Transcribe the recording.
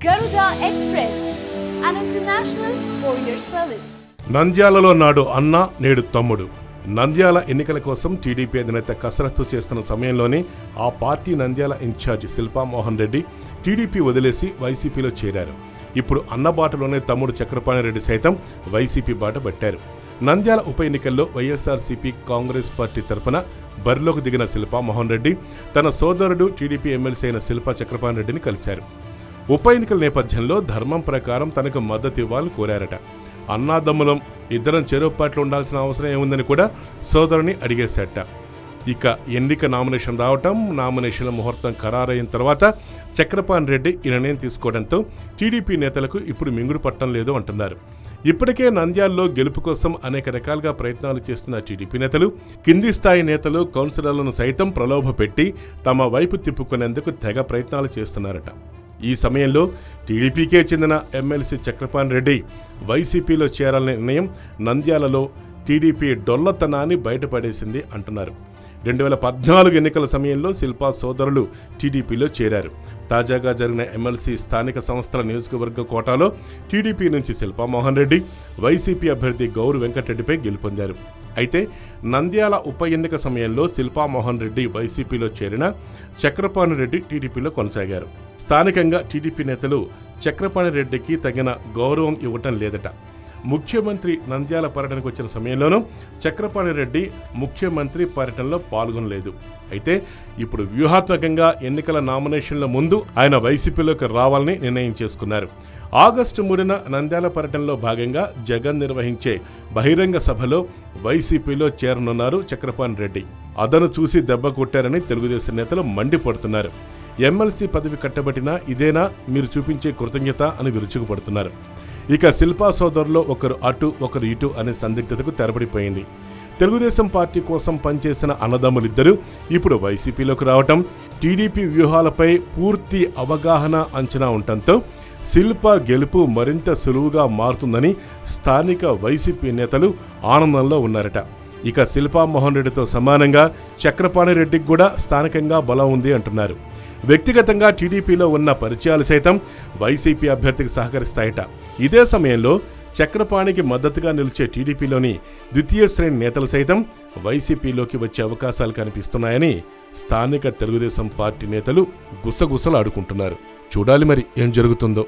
Garuda Express, an international courier service. నంద్యాలలో నాడు అన్న నేడు తమ్ముడు. నంద్యాల ఎన్నికల కోసం టీడీపీ అధినేత కసరత్తు చేస్తున్న సమయంలోనే ఆ పార్టీ నంద్యాల ఇన్ఛార్జ్ శిల్పా మోహన్ రెడ్డి టీడీపీ వదిలేసి వైసీపీలో చేరారు. ఇప్పుడు అన్నబాటలోనే తమ్ముడు చక్రపాణి రెడ్డి సైతం వైసీపీ బాట పట్టారు. నంద్యాల ఉప ఎన్నికల్లో వైఎస్ఆర్సీపీ కాంగ్రెస్ పార్టీ తరఫున బరిలోకి దిగిన శిల్పా మోహన్ రెడ్డి తన సోదరుడు టీడీపీ ఎమ్మెల్సీ అయిన శిల్పా చక్రపాణి రెడ్డిని కలిశారు. ఉప ఎన్నికల నేపథ్యంలో ధర్మం ప్రకారం తనకు మద్దతు ఇవ్వాలని కోరారట. అన్నాదమ్ములం ఇద్దరం చెరువుపాట్లు ఉండాల్సిన అవసరం ఏముందని కూడా సోదరుని అడిగేశాట. ఇక ఎన్నిక నామినేషన్ రావటం, నామినేషన్ల ముహూర్తం ఖరారైన తర్వాత చక్రపాణి రెడ్డి ఈ నిర్ణయం తీసుకోవడంతో టీడీపీ నేతలకు ఇప్పుడు మింగుడు పట్టం లేదు అంటున్నారు. ఇప్పటికే నంద్యాలలో గెలుపు కోసం అనేక రకాలుగా ప్రయత్నాలు చేస్తున్న టీడీపీ నేతలు, కింది స్థాయి నేతలు, కౌన్సిలర్లను సైతం ప్రలోభపెట్టి తమ వైపు తిప్పుకునేందుకు తెగ ప్రయత్నాలు చేస్తున్నారట. ఈ సమయంలో టీడీపీకే చెందిన ఎమ్మెల్సీ చక్రపాణి రెడ్డి వైసీపీలో చేరాలనే నిర్ణయం నంద్యాలలో టీడీపీ డొల్లతనాన్ని బయటపడేసింది అంటున్నారు. 2014 ఎన్నికల సమయంలో శిల్పా సోదరులు టీడీపీలో చేరారు. తాజాగా జరిగిన ఎమ్మెల్సీ స్థానిక సంస్థల నియోజకవర్గ కోటాలో టీడీపీ నుంచి శిల్పా మోహన్ రెడ్డి వైసీపీ అభ్యర్థి గౌరు వెంకటరెడ్డిపై గెలుపొందారు. అయితే నంద్యాల ఉప ఎన్నిక సమయంలో శిల్పా మోహన్ రెడ్డి వైసీపీలో చేరిన చక్రపాణి రెడ్డి టీడీపీలో కొనసాగారు. స్థానికంగా టీడీపీ నేతలు చక్రపాణి రెడ్డికి తగిన గౌరవం ఇవ్వటం లేదట. ముఖ్యమంత్రి నంద్యాల పర్యటనకు వచ్చిన సమయంలోనూ చక్రపాణి రెడ్డి ముఖ్యమంత్రి పర్యటనలో పాల్గొనలేదు. అయితే ఇప్పుడు వ్యూహాత్మకంగా ఎన్నికల నామినేషన్ల ముందు ఆయన వైసీపీలోకి రావాలని నిర్ణయం చేసుకున్నారు. ఆగస్టు 3న నంద్యాల పర్యటనలో భాగంగా జగన్ నిర్వహించే బహిరంగ సభలో వైసీపీలో చేరనున్నారు చక్రపాణి రెడ్డి. అదను చూసి దెబ్బ కొట్టారని తెలుగుదేశం నేతలు మండిపడుతున్నారు. ఎమ్మెల్సీ పదవి కట్టబెట్టినా ఇదేనా మీరు చూపించే కృతజ్ఞత అని విరుచుకుపడుతున్నారు. ఇక శిల్పా సోదరులో ఒకరు అటు ఒకరు ఇటు అనే సందిగ్ధతకు తెరపడిపోయింది. తెలుగుదేశం పార్టీ కోసం పనిచేసిన అన్నదమ్ములిద్దరూ ఇప్పుడు వైసీపీలోకి రావటం, టీడీపీ వ్యూహాలపై పూర్తి అవగాహన అంచనా ఉండటంతో శిల్పా గెలుపు మరింత సులువుగా మారుతుందని స్థానిక వైసీపీ నేతలు ఆనందంలో ఉన్నారట. ఇక శిల్పా మోహన్ రెడ్డితో సమానంగా చక్రపాణి రెడ్డికి కూడా స్థానికంగా బలం ఉంది అంటున్నారు. వ్యక్తిగతంగా టీడీపీలో ఉన్న పరిచయాలు సైతం వైసీపీ అభ్యర్థికి సహకరిస్తాయట. ఇదే సమయంలో చక్రపాణికి మద్దతుగా నిలిచే టీడీపీలోని ద్వితీయ శ్రేణి నేతలు సైతం వైసీపీలోకి వచ్చే అవకాశాలు కనిపిస్తున్నాయని స్థానిక తెలుగుదేశం పార్టీ నేతలు గుసగుసలాడుకుంటున్నారు. చూడాలి మరి ఏం జరుగుతుందో.